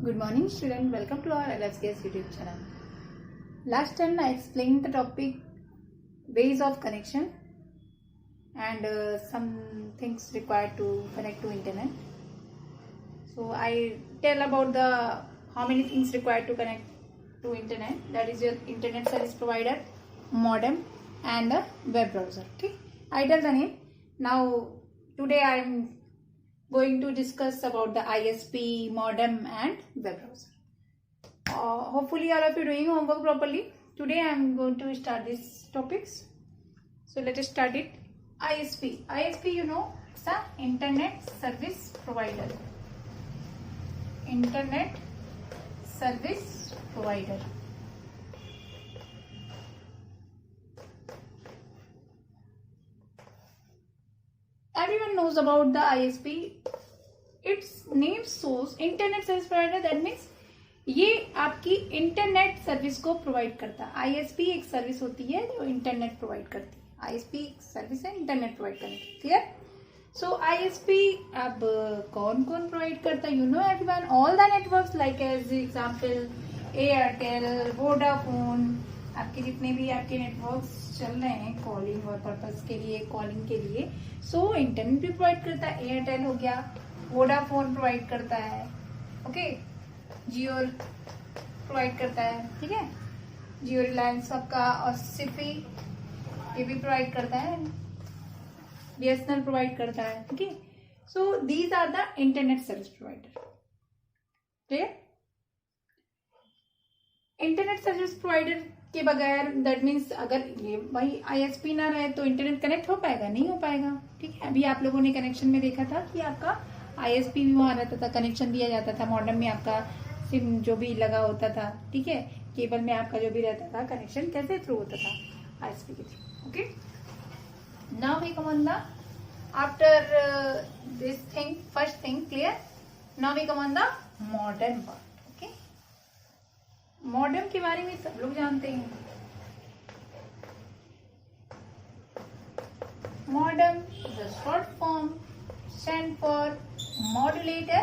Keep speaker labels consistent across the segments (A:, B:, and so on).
A: Good morning student, welcome to our LFCS YouTube channel. Last time I explained the topic ways of connection and some things required to connect to internet. So I tell about the how many things required to connect to internet, that is your internet service provider, modem and a web browser. Okay, I tell the name. Now today I am going to discuss about the ISP, modem and web browser. Hopefully all of you doing homework properly. Today I am going to start these topics. So let us start it. ISP. ISP, you know, it's a internet service provider. Internet service provider. Everyone knows about the ISP. Its name shows internet service provider. That means ये आपकी internet service को provide करता है. ISP एक service होती है जो internet provide करती है. आईएसपी एक सर्विस है इंटरनेट प्रोवाइड करने की. क्लियर? सो आईएसपी अब कौन कौन प्रोवाइड करता है? You know everyone, all the networks like as example Airtel, Vodafone, आपके जितने भी आपके नेटवर्क्स चल रहे हैं कॉलिंग और पर्पस के लिए, कॉलिंग के लिए, सो इंटरनेट भी प्रोवाइड करता है. एयरटेल हो गया, वोडाफोन प्रोवाइड करता है, ओके, जियो प्रोवाइड करता है, ठीक है, जियो रिलायंस आपका, और सिफी ये भी प्रोवाइड करता है, बीएसएनएल प्रोवाइड करता है, ठीक है. So these are the internet service provider. Clear? Internet service provider के बगैर, दैट मीन्स अगर ये भाई आईएसपी ना रहे तो इंटरनेट कनेक्ट हो पाएगा? नहीं हो पाएगा. ठीक है, अभी आप लोगों ने कनेक्शन में देखा था कि आपका आईएसपी भी वहां रहता था, कनेक्शन दिया जाता था. मॉडेम में आपका सिम जो भी लगा होता था, ठीक है, केबल में आपका जो भी रहता था, कनेक्शन कैसे थ्रू होता था? आईएसपी के थ्रू. Okay, now we come on the after this thing, first thing clear. Now we come on the modern part. Okay, modern के बारे में सब लोग जानते हैं. Modern is a short form stand for modulator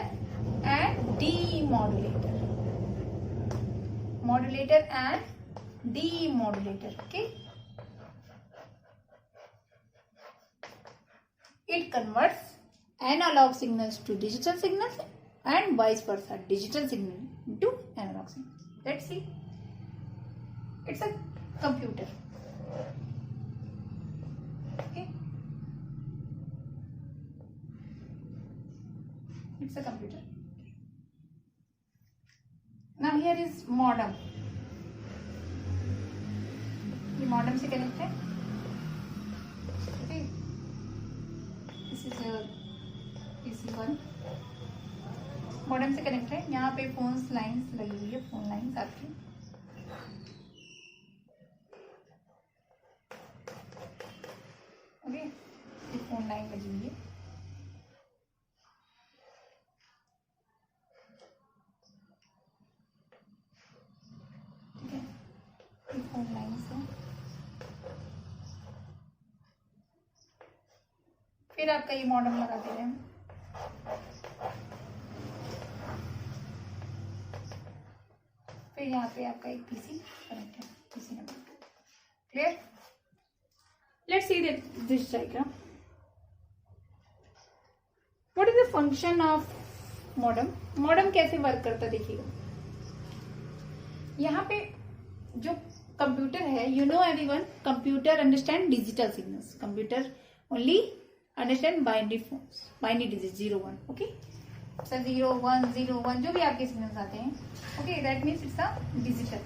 A: and demodulator. Modulator and demodulator. Okay. It converts analog signals to digital signals and vice versa. Digital signal to analog signals. Let's see. It's a computer. Okay. It's a computer. Now here is modem. ये modem से connect है. Okay. This is a PC1. modem से connect है. यहाँ पे phones lines लगी हुई है, फोन लाइन्स आपकी. ओके, ये फोन लाइन लगी हुई है. फोन लाइन से फिर आपका ये मॉडेम लगा दे रहे हैं. फिर यहाँ पे आपका एक पीसी कनेक्ट है, PC number. Clear? Let's see this diagram. What is the function of modem? Modem कैसे वर्क करता देखिएगा. यहाँ पे जो कंप्यूटर है, you know everyone, computer understand digital signals. Computer only understand binary phones, binary digit 0 1. Okay, 0 1 0 1 जो भी आपके सिग्नल्स आते हैं. Okay, that means it's a digital.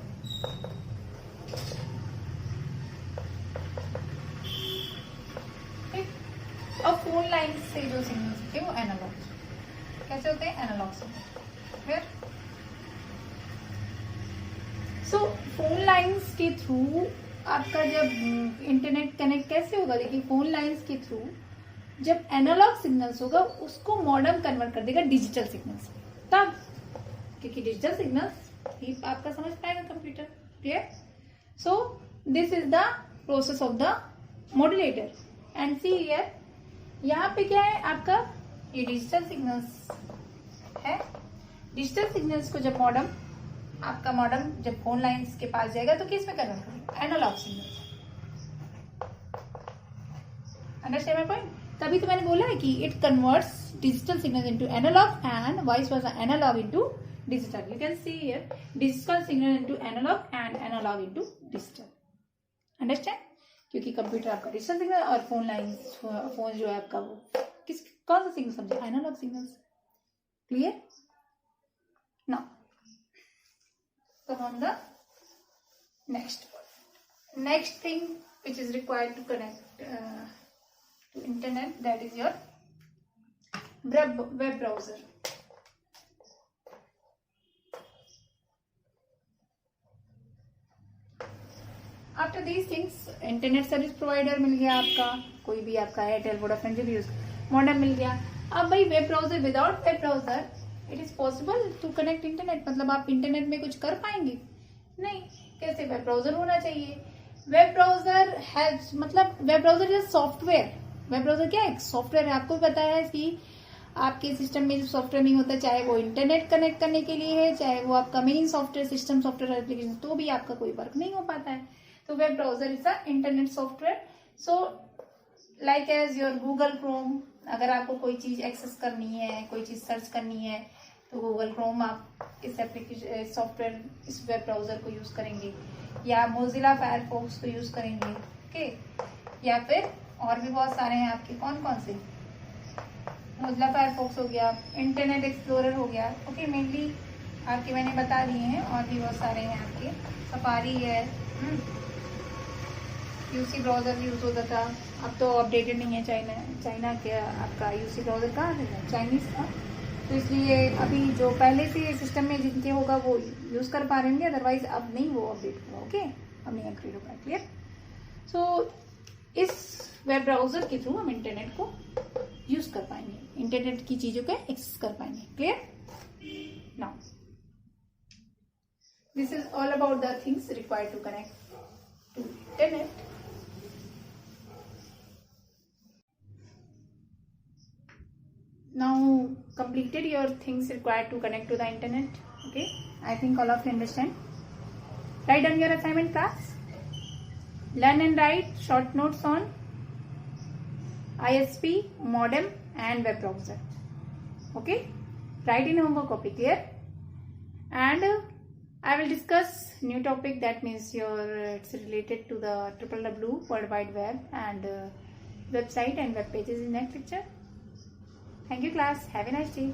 A: और फोन लाइन से जो सिग्नल्स होते हैं वो एनालॉग. कैसे होते हैं? Analogue signal. फिर सो फोन लाइन्स के थ्रू आपका जब इंटरनेट कनेक्ट कैसे होगा? देखिए, फोन लाइन्स के थ्रू जब एनालॉग सिग्नल्स होगा उसको मॉडेम कन्वर्ट कर देगा डिजिटल सिग्नल्स में, तब, क्योंकि डिजिटल सिग्नल्स ही आपका समझ पाएगा computer. Clear? So this is the process of the modulator. And see here, यहाँ पे क्या है आपका, ये डिजिटल सिग्नल्स है डिजिटल सिग्नल्स को जब आपका मॉडम जब फोन लाइंस के पास जाएगा तो किस में कन्वर्ट करेगा? Analogue signal. Understand my point? तभी तो मैंने बोला है कि it converts digital signal into analogue and vice versa analogue into digital. You can see here digital signal into analogue and analogue into digital. Understand? क्योंकि computer आपका digital signal और phone जो है आपका वो कौन सा सिग्नल समझे? Analogue signals. Clear? Now come on the next thing which is required to connect to internet, that is your web browser. After these things internet service provider मिल गया आपका, कोई भी आपका एयरटेल वोडाफोन जो भी यूज, मॉडेम मिल गया। अब भाई web browser, without web browser it is possible to connect internet, मतलब आप इंटरनेट में कुछ कर पाएंगे? नहीं। कैसे? वेब ब्राउजर होना चाहिए। वेब ब्राउजर हैज, मतलब web browser is software. Web browser क्या है? सॉफ्टवेयर है। आपको पता है कि आपके सिस्टम में जो सॉफ्टवेयर नहीं होता, चाहे वो इंटरनेट कनेक्ट करने के लिए है, चाहे वो आपका main software system software application, तो भी आपका कोई वर्क नहीं हो पाता है। तो web browser is a internet software. So like as your Google Chrome, अगर आपको कोई चीज एक्सेस करनी है, कोई चीज सर्च करनी है, तो गूगल क्रोम आप इस एप्लीकेशन सॉफ्टवेयर, इस वेब ब्राउजर को यूज करेंगे, या मोजिला फायरफॉक्स को यूज करेंगे। ओके, या फिर और भी बहुत सारे हैं आपके, कौन कौन से? मोजिला फायरफॉक्स हो गया, इंटरनेट एक्सप्लोरर हो गया। ओके, मेनली आपके मैंने बता दिए हैं, और भी बहुत सारे हैं आपके, सफारी है, यूसी ब्राउजर यूज होता था, अब तो अपडेटेड नहीं है। चाइना के आपका यूसी ब्राउजर कहाँ है? चाइनीज था, तो इसलिए अभी जो पहले से सिस्टम में जिनके होगा वो यूज कर पा रहे होंगे, अदरवाइज अब नहीं वो अपडेट होगा। ओके, अब नहीं अपडेट होगा। क्लियर? सो इस वेब ब्राउजर के थ्रू हम इंटरनेट को यूज कर पाएंगे, इंटरनेट की चीजों को एक्सेस कर पाएंगे। Clear? Now this is all about the things required to connect to internet. Now completed your things required to connect to the internet. Okay, I think all of you understand. Write down your assignment, class. Learn and write short notes on ISP, modem and web browser. Okay, write in homework copy. Clear? And I will discuss new topic, that means it's related to the www World Wide Web and website and web pages in next lecture. Thank you, class. Have a nice day.